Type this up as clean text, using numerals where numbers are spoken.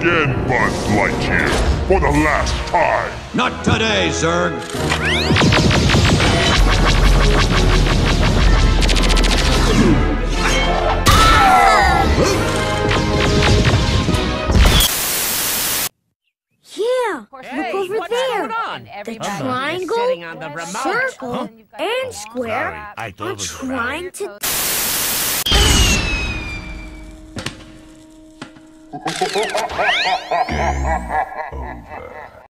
again, Buzz Lightyear, for the last time. Not today, Zurg. Yeah, Hey, look over what's there. going on? The triangle, Sitting on the remote. circle, and square are trying to... Over.